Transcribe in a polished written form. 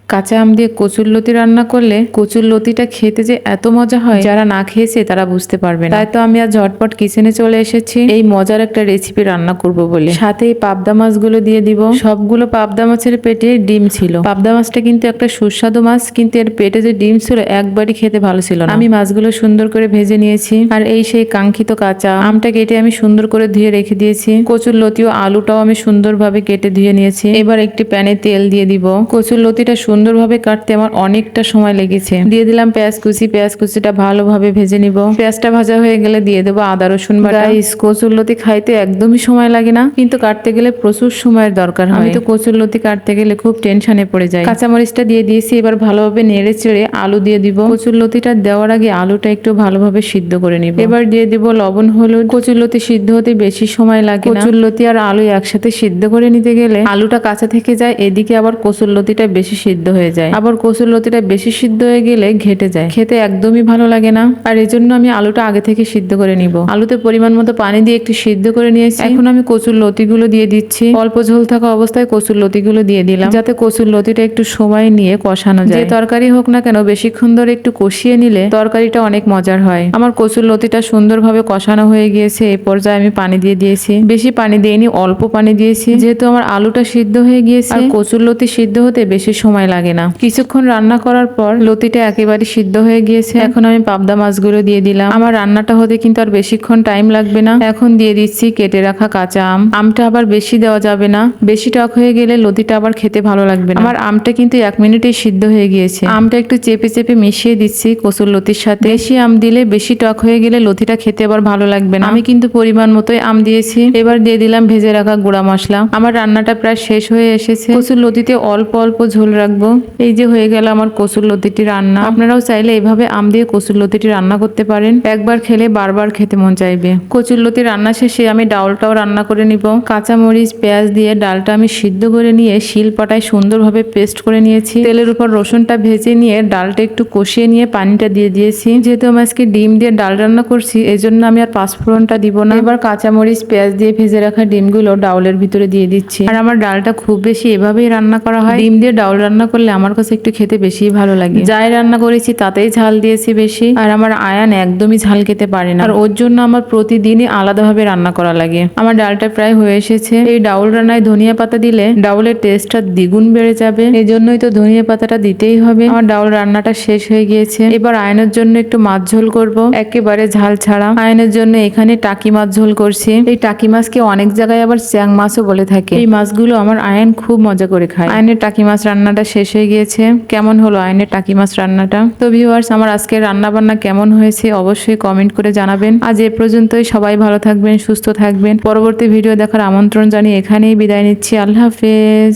কাঁচা আম দিয়ে কচুরলতি রান্না করলে কচুরলতিটা খেতে যে এত মজা হয়, যারা না খেয়েছে তারা বুঝতে পারবে না। তাই তো আমি আজ ঝটপট কিচেনে চলে এসেছি এই মজার একটা রেসিপি রান্না করব বলে। সাথে এই পাবদা মাছগুলো দিয়ে দিব। সবগুলো পাবদা মাছের পেটে ডিম ছিল। পাবদা মাছটা কিন্তু একটা সুস্বাদু মাছ, কিন্তু এর পেটে যে ডিম ছিল একবারই খেতে ভালো ছিল না। আমি মাছগুলো সুন্দর করে ভেজে নিয়েছি। আর এই সেই কাঙ্ক্ষিত কাঁচা আমটা কেটে আমি সুন্দর করে ধুয়ে রেখে দিয়েছি। কচুরলতি ও আলুটাও আমি সুন্দরভাবে কেটে ধুয়ে নিয়েছি। এবার একটি প্যানে তেল দিয়ে দিব। কচুরলতিটা সুন্দরভাবে কাটতে আমার অনেকটা সময় লেগেছে। দিয়ে দিলাম পেঁয়াজ কুচি। পেঁয়াজ কুচিটা ভালোভাবে ভেজে নিব। পেঁয়াজটা ভাজা হয়ে গেলে দিয়ে দেবো আদা রসুন বাটা। কচুরলতি খাইতে একদমই সময় লাগে না, কিন্তু কাটতে গেলে প্রচুর সময়ের দরকার হয়। আমি তো কচুরলতি কাটতে গেলে খুব টেনশনে পড়ে যাই। কাঁচামরিচটা দিয়ে দিয়েছি। এবার ভালোভাবে নেড়ে চেড়ে আলু দিয়ে দিব। কচুরলতিটা দেওয়ার আগে আলুটা একটু ভালোভাবে সিদ্ধ করে নিব। এবার দিয়ে দিব লবণ হলুদ। কচুরলতি সিদ্ধ হতে বেশি সময় লাগে না। কচুরলতি আর আলু একসাথে সিদ্ধ করে নিতে গেলে আলুটা কাঁচা থেকে যায়, এদিকে আবার কচুরলতিটা বেশি সিদ্ধ হয়ে যায়। আবার কচুরলতিটা বেশি সিদ্ধ হয়ে গেলে ঘেটে যায়, খেতে একদমই ভালো লাগে না। আর এই জন্য আমি আলুটা আগে থেকে সিদ্ধ করে নিব। আলুতে পরিমাণ মতো পানি দিয়ে একটু সিদ্ধ করে নিয়েছি। এখন আমি কচুরলতিগুলো দিয়ে দিচ্ছি। অল্প ঝোল থাকা অবস্থায় কচুরলতিগুলো দিয়ে দিলাম, যাতে কচুরলতিটা একটু সময় নিয়ে কষানো যায়। যে তরকারি হোক না কেন বেশিক্ষণ ধরে একটু কষিয়ে নিলে তরকারিটা অনেক মজার হয়। আমার কচুরলতিটা সুন্দরভাবে কষানো হয়ে গিয়েছে। এই পর্যায়ে আমি পানি দিয়ে দিয়েছি। বেশি পানি দিইনি, অল্প পানি দিয়েছি, যেহেতু আমার আলুটা সিদ্ধ হয়ে গিয়েছে। আর কচুরলতি সিদ্ধ হতে বেশি সময় লাগে না। কিছুক্ষণ রান্না করার পর লতিটা একেবারে সিদ্ধ হয়ে গিয়েছে। এখন আমি পাবদা মাছগুলো দিয়ে দিলাম। আমার রান্নাটা হতে কিন্তু আর বেশিক্ষণ টাইম লাগবে না। এখন দিয়ে দিচ্ছি কেটে রাখা কাঁচা আম। আমটা আবার বেশি দেওয়া যাবে না, বেশি টক হয়ে গেলে লতিটা আবার খেতে ভালো লাগবে না। আমার আমটা কিন্তু 1 মিনিটেই সিদ্ধ হয়ে গিয়েছে। আমটা একটু চেপে চেপে মিশিয়ে দিচ্ছি কচুরলতির সাথে। বেশি আম দিলে, বেশি টক হয়ে গেলে লতিটা খেতে আবার ভালো লাগবে না। আমি কিন্তু পরিমাণ মতোই আম দিয়েছি। এবার দিয়ে দিলাম ভেজে রাখা গুঁড়া মশলা। আমার রান্নাটা প্রায় শেষ হয়ে এসেছে। কচুরলতিতে অল্প অল্প ঝোল রাখবো। এই যে হয়ে গেল আমার কচুরলতিটি রান্না। আপনারাও চাইলে এভাবে আম দিয়ে কচুরলতিটি রান্না করতে পারেন। একবার খেলে বারবার খেতে মন চাইবে। কচুরলতি রান্না শেষে আমি ডালটাও রান্না করে নিব। কাঁচামরিচ পেঁয়াজ দিয়ে ডালটা আমি সিদ্ধ করে নিয়ে শিলপাটায় সুন্দরভাবে পেস্ট করে নিয়েছি। তেলের উপর রসুনটা ভেজে নিয়ে ডালটা একটু কষিয়ে নিয়ে পানিটা দিয়ে দিয়েছি। যেহেতু আমি আজকে ডিম দিয়ে ডাল রান্না করছি, এই জন্য আমি আর পাঁচফোড়নটা দিব না। এবার কাঁচামরিচ পেঁয়াজ দিয়ে ভেজে রাখা ডিমগুলো ডাউলের ভিতরে দিয়ে দিচ্ছি। আর আমার ডালটা খুব বেশি এভাবেই রান্না করা হয়। ডিম দিয়ে ডাউল রান্না করলে আমার কাছে একটু খেতে বেশি ভালো লাগে। যাই রান্না করেছি তাতেই ঝাল দিয়েছি বেশি। আর আমার আয়ান একদমই ঝাল খেতে পারে না, আর ওর জন্য আমার প্রতিদিনই আলাদাভাবে রান্না করা লাগে। আমার ডালটা প্রায় হয়ে এসেছে। এই ডাউল রান্নায় ধনিয়া পাতা দিলে ডাউলের টেস্টটা দ্বিগুণ বেড়ে যাবে। এই জন্যই তো ধনিয়া পাতাটা দিতেই হবে। আমার ডাউল রান্নাটা শেষ হয়ে গিয়েছে। এবার আয়নের জন্য একটু মাছ ঝোল করব, একেবারে ঝাল ছাড়া। আয়নের জন্য এখানে টাকি মাছ ঝোল করছি। এই টাকি মাছকে অনেক জায়গায় আবার চ্যাং মাছও বলে থাকে। এই মাছগুলো আমার আয়ন খুব মজা করে খায়। আয়নের টাকি মাছ রান্নাটা শেষ হয়ে গিয়েছে। কেমন হলো আয়নের টাকি মাছ রান্নাটা? তো ভিউয়ার্স, আমার আজকের রান্না বান্না কেমন হয়েছে অবশ্যই কমেন্ট করে জানাবেন। আজ এ পর্যন্তই। সবাই ভালো থাকবেন, সুস্থ থাকবেন। পরবর্তী ভিডিও দেখার আমন্ত্রণ জানিয়ে এখানেই বিদায় নিচ্ছি। আল্লাহ হাফেজ।